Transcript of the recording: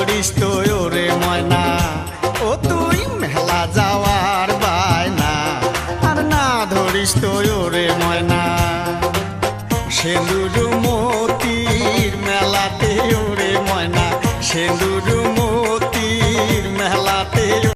ধরিস তো ওরে ময়না, ও তুই মেলা যাওয়ার বায়না, আর না ধরিস তো ওরে ময়না। সেন্দুর মতির মেলাতে ওরে ময়না, সেন্দুর